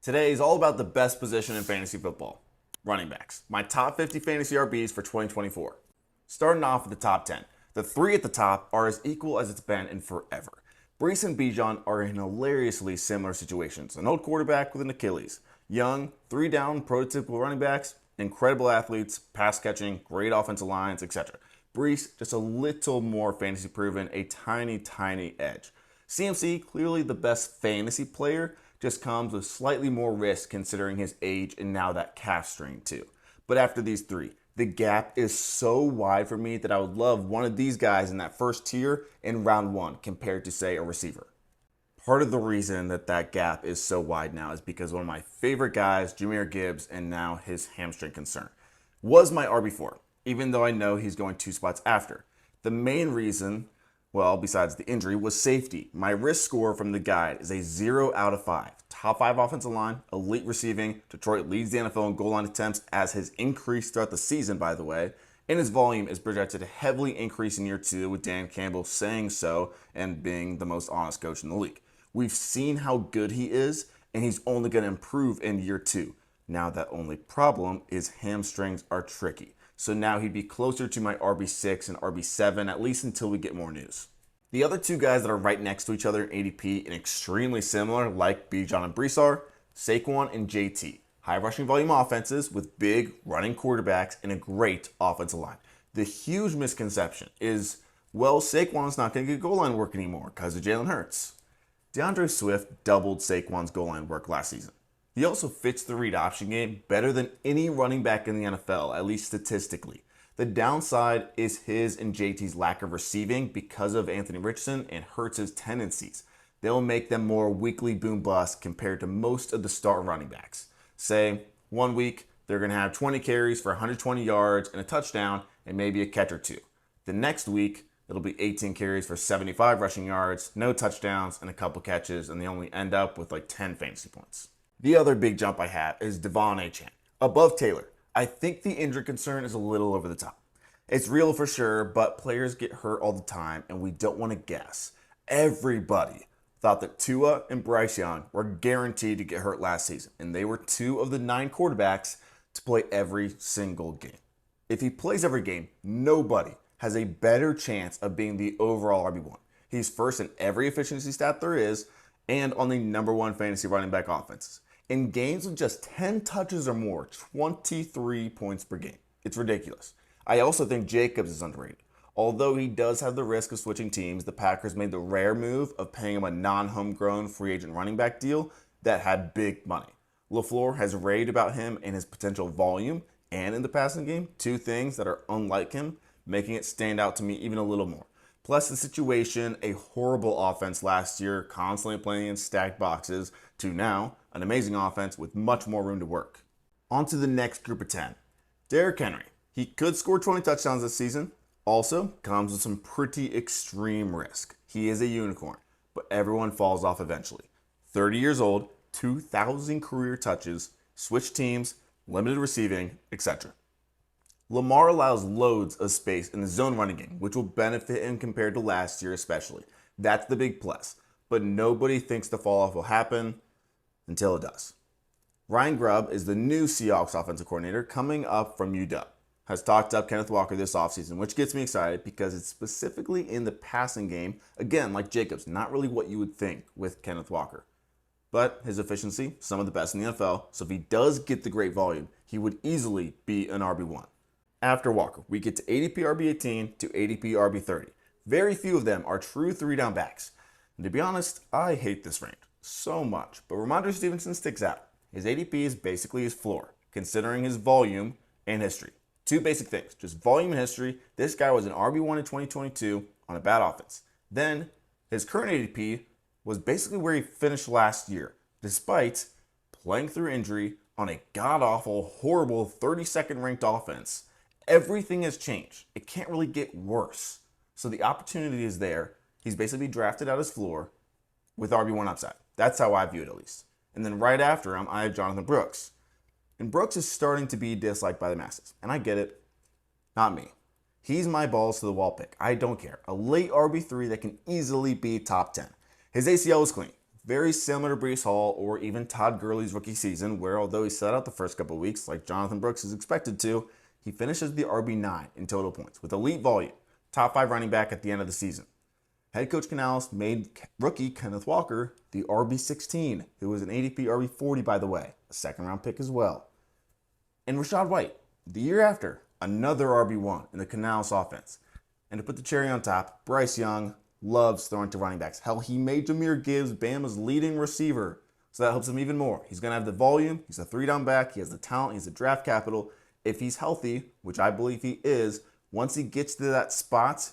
Today is all about the best position in fantasy football, running backs. My top 50 fantasy RBs for 2024. Starting off with the top 10. The three at the top are as equal as it's been in forever. Brees and Bijan are in hilariously similar situations. An old quarterback with an Achilles. Young, three down, prototypical running backs, incredible athletes, pass catching, great offensive lines, etc. Brees just a little more fantasy proven, a tiny edge. CMC, clearly the best fantasy player, just comes with slightly more risk considering his age and now that calf strain too. But after these three, the gap is so wide for me that I would love one of these guys in that first tier in round one compared to, say, a receiver. Part of the reason that gap is so wide now is because one of my favorite guys, Jahmyr Gibbs, and now his hamstring concern, was my RB4, even though I know he's going two spots after. The main reason, well, besides the injury, was safety. My risk score from the guide is a 0 out of 5. Top 5 offensive line, elite receiving. Detroit leads the NFL in goal line attempts, as has increased throughout the season, by the way. And his volume is projected to heavily increase in year 2, with Dan Campbell saying so and being the most honest coach in the league. We've seen how good he is, and he's only going to improve in year 2. Now, that only problem is hamstrings are tricky. So now he'd be closer to my RB6 and RB7, at least until we get more news. The other two guys that are right next to each other in ADP and extremely similar, like Bijan and Brees, are Saquon and JT. High rushing volume offenses with big running quarterbacks and a great offensive line. The huge misconception is, well, Saquon's not going to get goal line work anymore because of Jalen Hurts. DeAndre Swift doubled Saquon's goal line work last season. He also fits the read option game better than any running back in the NFL, at least statistically. The downside is his and JT's lack of receiving because of Anthony Richardson and Hurts' tendencies. They'll make them more weekly boom bust compared to most of the star running backs. Say, one week, they're going to have 20 carries for 120 yards and a touchdown and maybe a catch or two. The next week, it'll be 18 carries for 75 rushing yards, no touchdowns, and a couple catches, and they only end up with like 10 fantasy points. The other big jump I have is Devon Achane, above Taylor. I think the injury concern is a little over the top. It's real for sure, but players get hurt all the time, and we don't want to guess. Everybody thought that Tua and Bryce Young were guaranteed to get hurt last season, and they were 2 of the 9 quarterbacks to play every single game. If he plays every game, nobody has a better chance of being the overall RB1. He's first in every efficiency stat there is, and on the #1 fantasy running back offenses. In games with just 10 touches or more, 23 points per game. It's ridiculous. I also think Jacobs is underrated. Although he does have the risk of switching teams, the Packers made the rare move of paying him a non-homegrown free agent running back deal that had big money. LaFleur has raved about him and his potential volume and in the passing game, 2 things that are unlike him, making it stand out to me even a little more. Plus the situation, a horrible offense last year, constantly playing in stacked boxes, to now, an amazing offense with much more room to work. On to the next group of 10. Derrick Henry. He could score 20 touchdowns this season. Also, comes with some pretty extreme risk. He is a unicorn, but everyone falls off eventually. 30 years old, 2,000 career touches, switch teams, limited receiving, etc. Lamar allows loads of space in the zone running game, which will benefit him compared to last year especially. That's the big plus. But nobody thinks the fall off will happen until it does. Ryan Grubb is the new Seahawks offensive coordinator coming up from UW. Has talked up Kenneth Walker this offseason, which gets me excited because it's specifically in the passing game. Again, like Jacobs, not really what you would think with Kenneth Walker. But his efficiency, some of the best in the NFL, so if he does get the great volume, he would easily be an RB1. After Walker, we get to ADP RB18 to ADP RB30. Very few of them are true 3-down backs. And to be honest, I hate this range so much, but Ramondre Stevenson sticks out. His ADP is basically his floor, considering his volume and history. 2 basic things, just volume and history. This guy was an RB1 in 2022 on a bad offense. Then, his current ADP was basically where he finished last year, despite playing through injury on a god-awful, horrible 32nd ranked offense. Everything has changed. It can't really get worse. So the opportunity is there. He's basically drafted out his floor with RB1 upside. That's how I view it, at least. And then right after him, I have Jonathan Brooks. And Brooks is starting to be disliked by the masses. And I get it. Not me. He's my balls to the wall pick. I don't care. A late RB3 that can easily be top 10. His ACL is clean. Very similar to Breece Hall or even Todd Gurley's rookie season, where although he sat out the first couple of weeks, like Jonathan Brooks is expected to, he finishes the RB9 in total points with elite volume, top 5 running back at the end of the season. Head coach Canales made rookie Kenneth Walker the RB16, who was an ADP RB40, by the way, a second round pick as well. And Rachaad White, the year after, another RB1 in the Canales offense. And to put the cherry on top, Bryce Young loves throwing to running backs. Hell, he made Jahmyr Gibbs Bama's leading receiver, so that helps him even more. He's going to have the volume, he's a 3-down back, he has the talent, he's the draft capital. If he's healthy, which I believe he is, once he gets to that spot,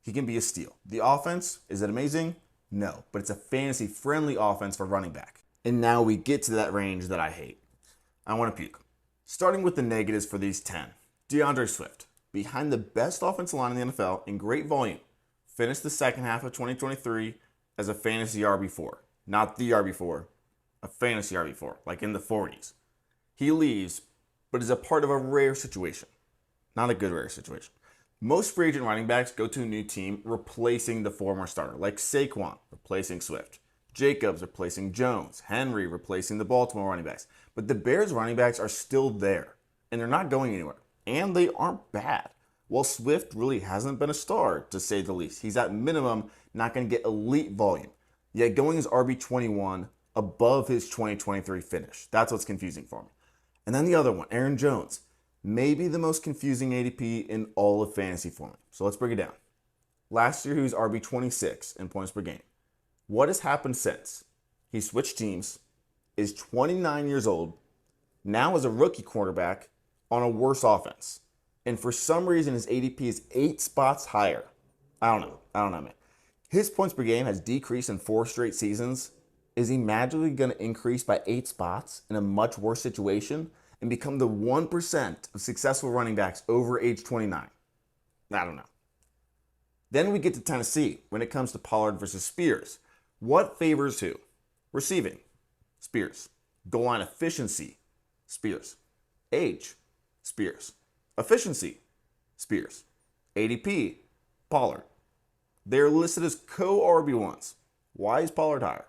he can be a steal. The offense, is it amazing? No, but it's a fantasy-friendly offense for running back. And now we get to that range that I hate. I want to puke. Starting with the negatives for these 10. DeAndre Swift, behind the best offensive line in the NFL in great volume, finished the second half of 2023 as a fantasy RB4. Not the RB4, a fantasy RB4, like in the 40s. He leaves, but is a part of a rare situation. Not a good rare situation. Most free agent running backs go to a new team replacing the former starter, like Saquon replacing Swift, Jacobs replacing Jones, Henry replacing the Baltimore running backs. But the Bears running backs are still there, and they're not going anywhere. And they aren't bad. While Swift really hasn't been a star, to say the least. He's at minimum not going to get elite volume. Yet going as RB21 above his 2023 finish. That's what's confusing for me. And then the other one, Aaron Jones. Maybe the most confusing ADP in all of fantasy for me. So let's break it down. Last year he was RB26 in points per game. What has happened since? He switched teams, is 29 years old, now is a rookie quarterback on a worse offense. And for some reason, his ADP is 8 spots higher. I don't know, man. His points per game has decreased in 4 straight seasons. Is he magically going to increase by 8 spots in a much worse situation and become the 1% of successful running backs over age 29? I don't know. Then we get to Tennessee when it comes to Pollard versus Spears. What favors who? Receiving, Spears. Goal line efficiency, Spears. Age, Spears. Efficiency, Spears. ADP, Pollard. They're listed as co-RB1s. Why is Pollard higher?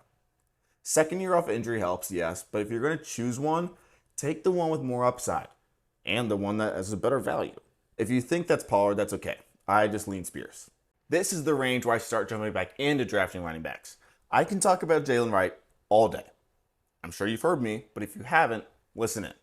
Second year off injury helps, yes, but if you're going to choose one, take the one with more upside and the one that has a better value. If you think that's Pollard, that's okay. I just lean Spears. This is the range where I start jumping back into drafting running backs. I can talk about Jalen Wright all day. I'm sure you've heard me, but if you haven't, listen in.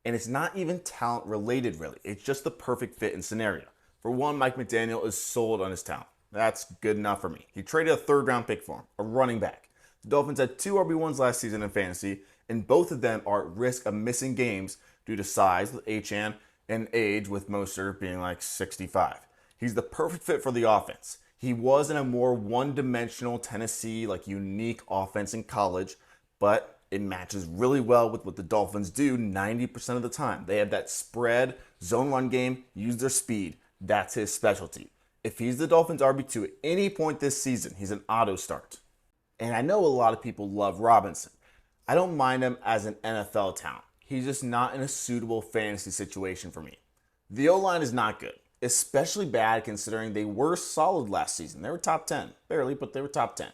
And it's not even talent related, really. It's just the perfect fit and scenario. For one, Mike McDaniel is sold on his talent. That's good enough for me. He traded a 3rd round pick for him, a running back. The Dolphins had 2 RB1s last season in fantasy, and both of them are at risk of missing games due to size with Achane and age with Mostert being like 65. He's the perfect fit for the offense. He was in a more one-dimensional Tennessee, like unique offense in college, but it matches really well with what the Dolphins do 90% of the time. They have that spread, zone run game, use their speed. That's his specialty. If he's the Dolphins RB2 at any point this season, he's an auto start. And I know a lot of people love Robinson. I don't mind him as an NFL talent. He's just not in a suitable fantasy situation for me. The O-line is not good, especially bad considering they were solid last season. They were top 10, barely, but they were top 10.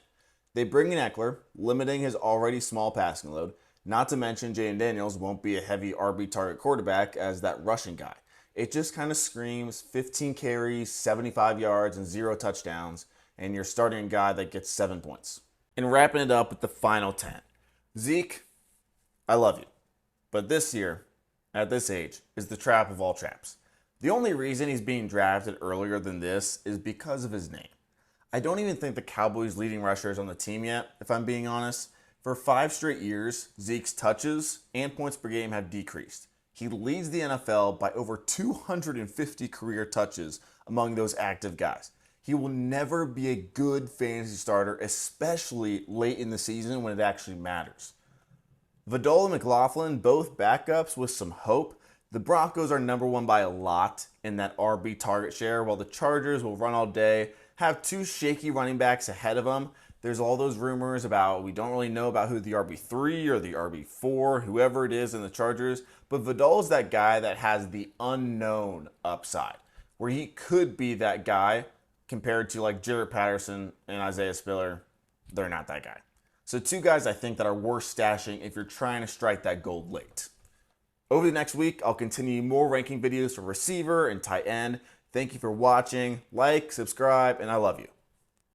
They bring in Eckler, limiting his already small passing load. Not to mention Jayden Daniels won't be a heavy RB target quarterback as that rushing guy. It just kind of screams 15 carries, 75 yards, and 0 touchdowns, and you're starting a guy that gets 7 points. And wrapping it up with the final 10. Zeke, I love you. But this year, at this age, is the trap of all traps. The only reason he's being drafted earlier than this is because of his name. I don't even think the Cowboys' leading rusher is on the team yet, if I'm being honest. For 5 straight years, Zeke's touches and points per game have decreased. He leads the NFL by over 250 career touches among those active guys. He will never be a good fantasy starter, especially late in the season when it actually matters. Vidal and McLaughlin, both backups with some hope. The Broncos are number 1 by a lot in that RB target share, while the Chargers will run all day, have 2 shaky running backs ahead of them. There's all those rumors about, we don't really know about who the RB3 or the RB4, whoever it is in the Chargers, but Vidal is that guy that has the unknown upside, where he could be that guy compared to like Jaret Patterson and Isaiah Spiller. They're not that guy. So 2 guys I think that are worth stashing if you're trying to strike that gold late. Over the next week, I'll continue more ranking videos for receiver and tight end. Thank you for watching. Like, subscribe, and I love you.